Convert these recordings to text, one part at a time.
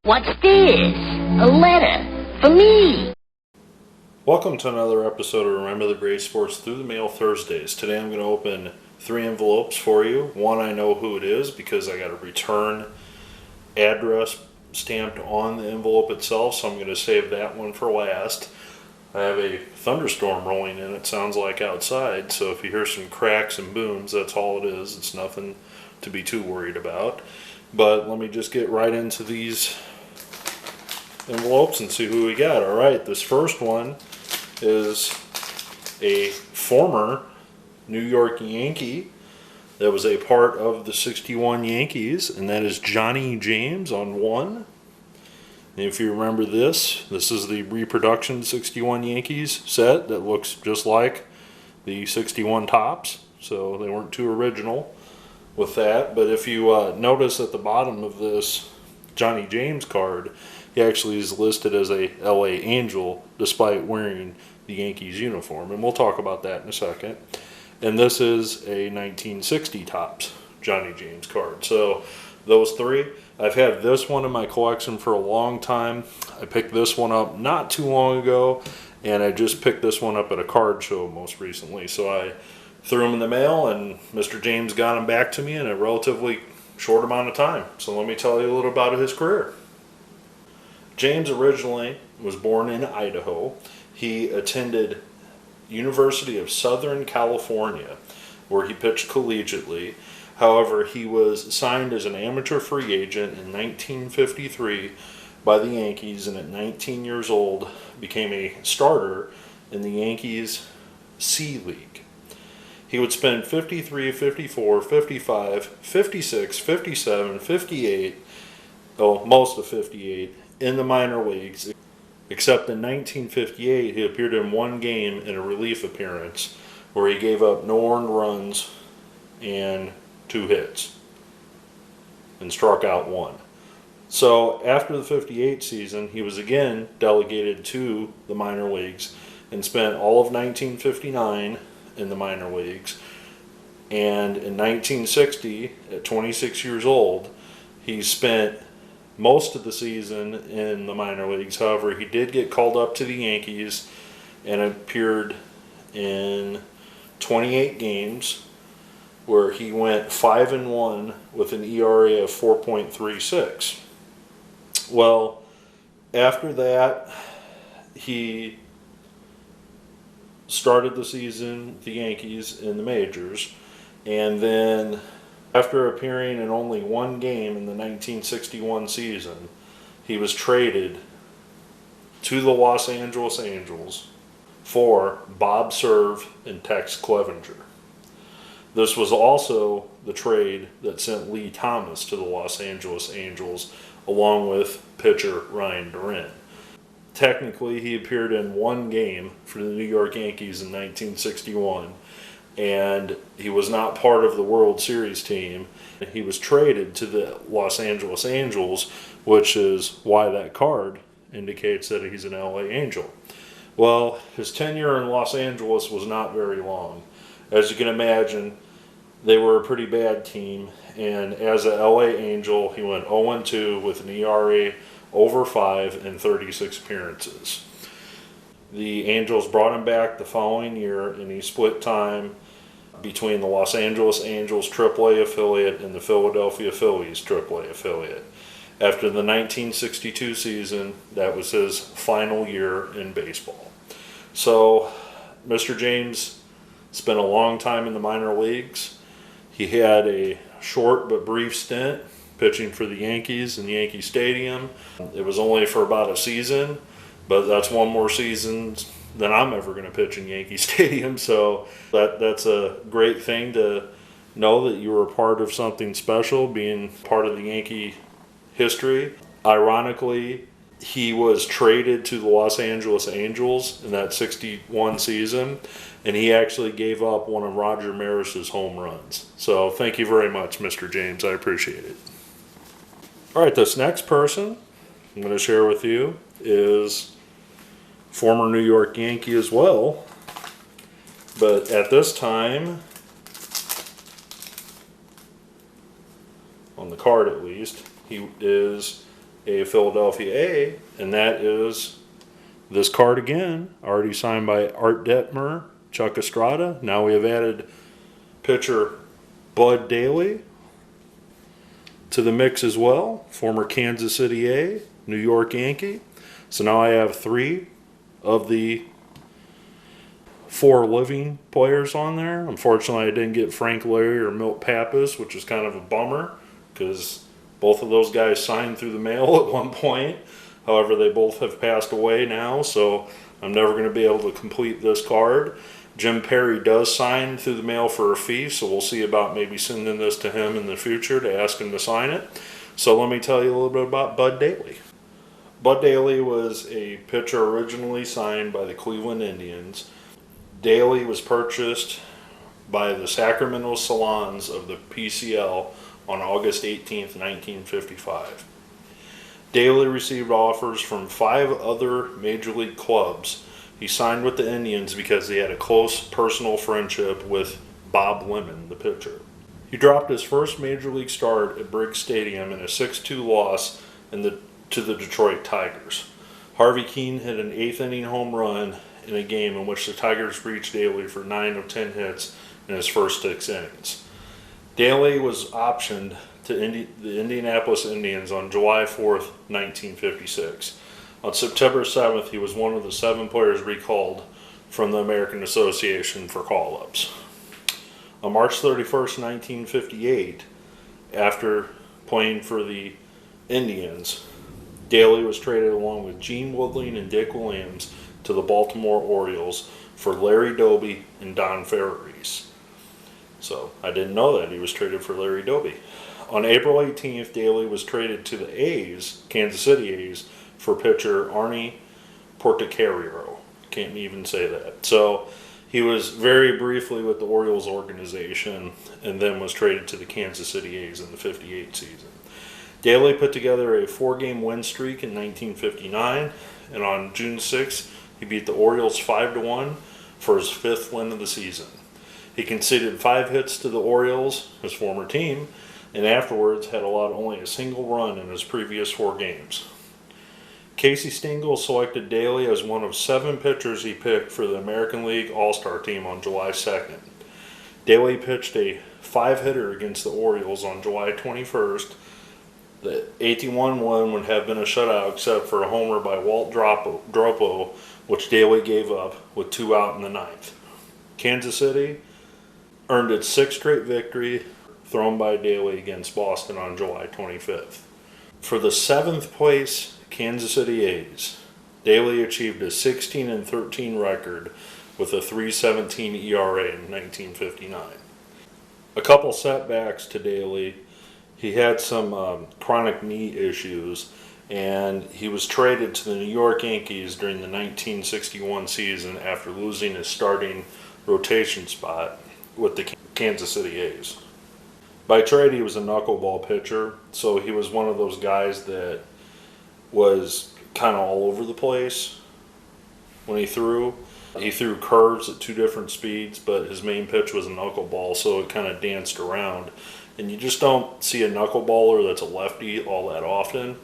What's this? A letter for me. Welcome to another episode of Remember the Great Sports Through the Mail Thursdays. Today I'm going to open 3 envelopes for you. One, I know who it is because I got a return address stamped on the envelope itself, so I'm going to save that one for last. I have a thunderstorm rolling in, it sounds like outside, so if you hear some cracks and booms, that's all it is. It's nothing to be too worried about. But let me just get right into these envelopes and see who we got. Alright, this first one is a former New York Yankee that was a part of the 61 Yankees, and that is Johnny James on one. And if you remember this is the reproduction 61 Yankees set that looks just like the 61 Topps, so they weren't too original with that. But if you notice at the bottom of this Johnny James card, he actually is listed as a LA Angel despite wearing the Yankees uniform, and we'll talk about that in a second. And this is a 1960 Topps Johnny James card. So those 3, I've had this one in my collection for a long time. I picked this one up not too long ago, and I just picked this one up at a card show most recently. So I threw them in the mail, and Mr. James got them back to me in a relatively short amount of time. So let me tell you a little about his career. James originally was born in Idaho. He attended University of Southern California, where he pitched collegiately. However, he was signed as an amateur free agent in 1953 by the Yankees, and at 19 years old became a starter in the Yankees C League. He would spend 53, 54, 55, 56, 57, 58, most of 58, in the minor leagues, except in 1958 he appeared in one game in a relief appearance where he gave up no earned runs and 2 hits and struck out 1. So after the 58 season, he was again delegated to the minor leagues and spent all of 1959 in the minor leagues. And in 1960, at 26 years old, he spent most of the season in the minor leagues. However, he did get called up to the Yankees and appeared in 28 games where he went 5-1 with an ERA of 4.36. Well, after that, he started the season with the Yankees in the majors, and then after appearing in only one game in the 1961 season, he was traded to the Los Angeles Angels for Bob Cerv and Tex Clevenger. This was also the trade that sent Lee Thomas to the Los Angeles Angels, along with pitcher Ryan Duran. Technically, he appeared in one game for the New York Yankees in 1961, and he was not part of the World Series team. He was traded to the Los Angeles Angels, which is why that card indicates that he's an LA Angel. Well, his tenure in Los Angeles was not very long. As you can imagine, they were a pretty bad team, and as a LA Angel, he went 0-2 with an ERA over 5 in 36 appearances. The Angels brought him back the following year, and he split time between the Los Angeles Angels AAA affiliate and the Philadelphia Phillies AAA affiliate. After the 1962 season, that was his final year in baseball. So, Mr. James spent a long time in the minor leagues. He had a short but brief stint pitching for the Yankees in Yankee Stadium. It was only for about a season, but that's one more season than I'm ever going to pitch in Yankee Stadium, so that's a great thing to know that you were a part of something special, being part of the Yankee history. Ironically, he was traded to the Los Angeles Angels in that 61 season, and he actually gave up one of Roger Maris's home runs. So thank you very much, Mr. James. I appreciate it. All right, this next person I'm going to share with you is former New York Yankee as well, but at this time, on the card at least, he is a Philadelphia A, and that is this card again, already signed by Art Detmer, Chuck Estrada. Now we have added pitcher Bud Daley to the mix as well, former Kansas City A, New York Yankee. So now I have 3 of the 4 living players on there. Unfortunately, I didn't get Frank Larry or Milt Pappas, which is kind of a bummer because both of those guys signed through the mail at one point. However, they both have passed away now, so I'm never going to be able to complete this card. Jim Perry does sign through the mail for a fee, so we'll see about maybe sending this to him in the future to ask him to sign it. So let me tell you a little bit about Bud Daley. Bud Daley was a pitcher originally signed by the Cleveland Indians. Daley was purchased by the Sacramento Salons of the PCL on August 18th, 1955. Daley received offers from 5 other major league clubs. He signed with the Indians because he had a close personal friendship with Bob Lemon, the pitcher. He dropped his first major league start at Briggs Stadium in a 6-2 loss to the Detroit Tigers. Harvey Keene hit an 8th inning home run in a game in which the Tigers reached Daley for 9 of 10 hits in his first 6 innings. Daley was optioned to the Indianapolis Indians on July 4th, 1956. On September 7th, he was one of the 7 players recalled from the American Association for call-ups. On March 31st, 1958, after playing for the Indians, Daley was traded along with Gene Woodling and Dick Williams to the Baltimore Orioles for Larry Doby and Don Ferraris. So I didn't know that he was traded for Larry Doby. On April 18th, Daley was traded to the A's, Kansas City A's, for pitcher Arnie Portocarrero. Can't even say that. So he was very briefly with the Orioles organization and then was traded to the Kansas City A's in the 58 season. Daley put together a 4-game win streak in 1959, and on June 6th, he beat the Orioles 5-1 for his 5th win of the season. He conceded 5 hits to the Orioles, his former team, and afterwards had allowed only a single run in his previous 4 games. Casey Stengel selected Daley as one of 7 pitchers he picked for the American League All-Star team on July 2nd. Daley pitched a 5-hitter against the Orioles on July 21st. The 81 win would have been a shutout except for a homer by Walt Dropo, which Daley gave up with 2 out in the 9th. Kansas City earned its 6th straight victory thrown by Daley against Boston on July 25th. For the 7th place Kansas City A's, Daley achieved a 16-13 record with a 3.17 ERA in 1959. A couple setbacks to Daley. He had some chronic knee issues, and he was traded to the New York Yankees during the 1961 season after losing his starting rotation spot with the Kansas City A's. By trade, he was a knuckleball pitcher, so he was one of those guys that was kind of all over the place when he threw. He threw curves at 2 different speeds, but his main pitch was a knuckleball, so it kind of danced around. And you just don't see a knuckleballer that's a lefty all that often.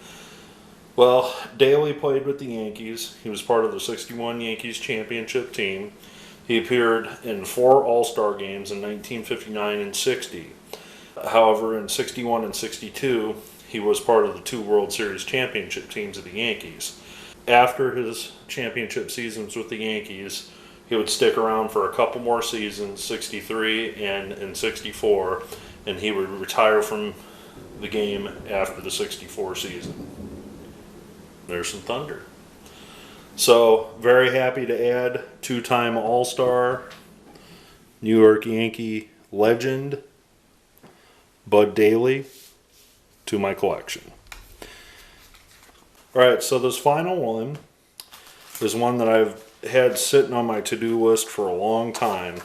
Well, Daley played with the Yankees. He was part of the 61 Yankees championship team. He appeared in 4 All-Star games in 1959 and 60. However, in 61 and 62, he was part of the 2 World Series championship teams of the Yankees. After his championship seasons with the Yankees, he would stick around for a couple more seasons, 63 and in 64, and he would retire from the game after the 64 season. There's some thunder. So, very happy to add 2-time All-Star, New York Yankee legend, Bud Daley, to my collection. Alright, so this final one is one that I've had sitting on my to-do list for a long time.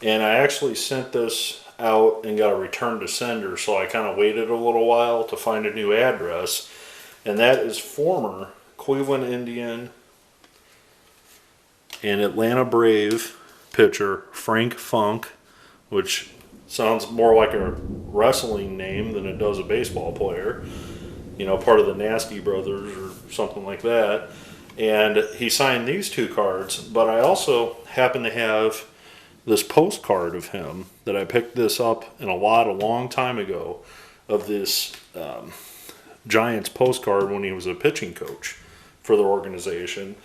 And I actually sent this out and got a return to sender, so I kind of waited a little while to find a new address. And that is former Cleveland Indian and Atlanta Brave pitcher Frank Funk, which sounds more like a wrestling name than it does a baseball player. part of the Nasty Brothers or something like that. And he signed these 2 cards, but I also happen to have this postcard of him that I picked this up in a lot a long time ago of this Giants postcard when he was a pitching coach for the organization.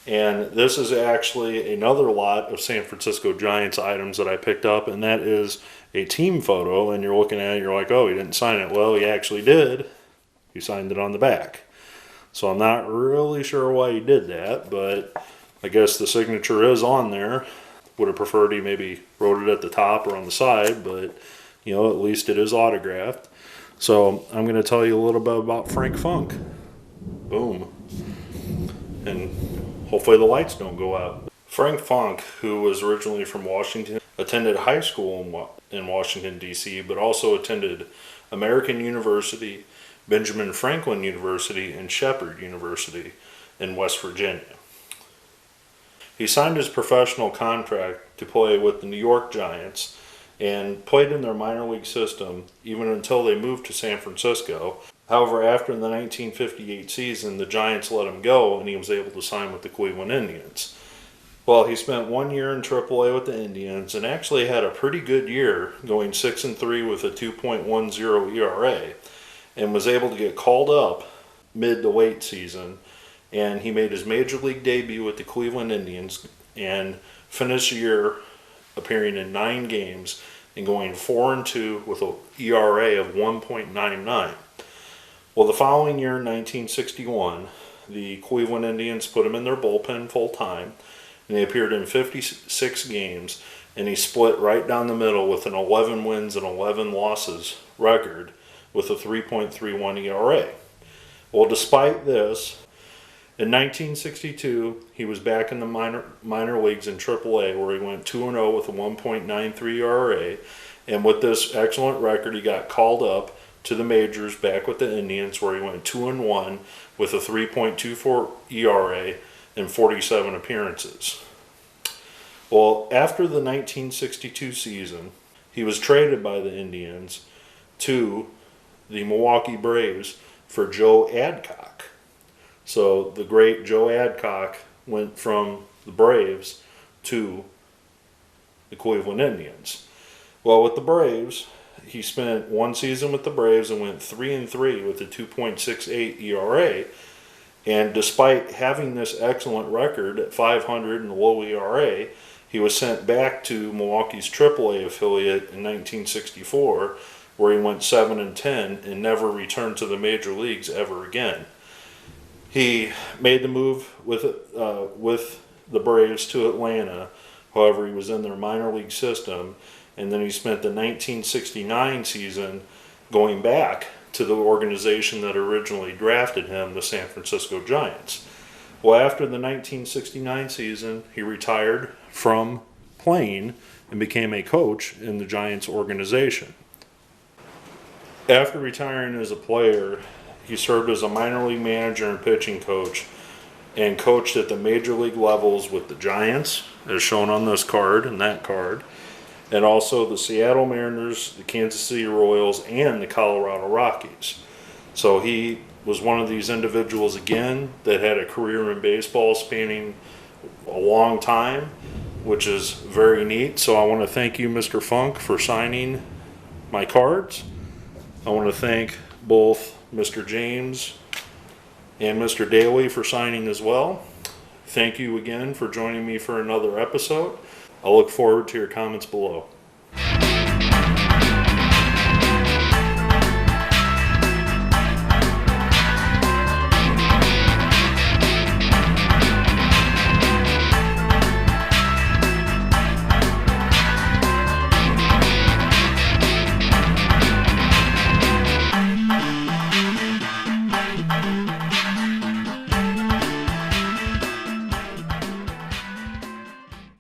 And this is actually another lot of San Francisco Giants items that I picked up, and that is a team photo. And you're looking at it, you're like, oh, he didn't sign it. Well, he actually did. He signed it on the back. So I'm not really sure why he did that, but I guess the signature is on there. Would have preferred he maybe wrote it at the top or on the side, but at least it is autographed. So I'm going to tell you a little bit about Frank Funk. Boom. And hopefully the lights don't go out. Frank Funk, who was originally from Washington, attended high school in Washington, D.C., but also attended American University, Benjamin Franklin University, and Shepherd University in West Virginia. He signed his professional contract to play with the New York Giants and played in their minor league system even until they moved to San Francisco. However, after the 1958 season, the Giants let him go and he was able to sign with the Cleveland Indians. Well, he spent 1 year in AAA with the Indians and actually had a pretty good year, going 6-3 with a 2.10 ERA, and was able to get called up mid to late season. And he made his major league debut with the Cleveland Indians and finished the year appearing in 9 games and going 4-2 with an ERA of 1.99. Well, the following year, in 1961, the Cleveland Indians put him in their bullpen full time, and he appeared in 56 games, and he split right down the middle with an 11 wins and 11 losses record with a 3.31 ERA. Well, despite this, in 1962, he was back in the minor leagues in AAA, where he went 2-0 with a 1.93 ERA. And with this excellent record, he got called up to the majors back with the Indians, where he went 2-1 with a 3.24 ERA and 47 appearances. Well, after the 1962 season, he was traded by the Indians to the Milwaukee Braves for Joe Adcock. So the great Joe Adcock went from the Braves to the Cleveland Indians. Well, with the Braves, he spent 1 season with the Braves and went 3-3 with a 2.68 ERA. And despite having this excellent record at .500 and a low ERA, he was sent back to Milwaukee's AAA affiliate in 1964, where he went 7-10 and never returned to the major leagues ever again. He made the move with the Braves to Atlanta. However, he was in their minor league system, and then he spent the 1969 season going back to the organization that originally drafted him, the San Francisco Giants. Well, after the 1969 season, he retired from playing and became a coach in the Giants organization. After retiring as a player, he served as a minor league manager and pitching coach and coached at the major league levels with the Giants, as shown on this card and that card, and also the Seattle Mariners, the Kansas City Royals, and the Colorado Rockies. So he was one of these individuals, again, that had a career in baseball spanning a long time, which is very neat. So I want to thank you, Mr. Funk, for signing my cards. I want to thank both Mr. James and Mr. Daley for signing as well. Thank you again for joining me for another episode. I'll look forward to your comments below.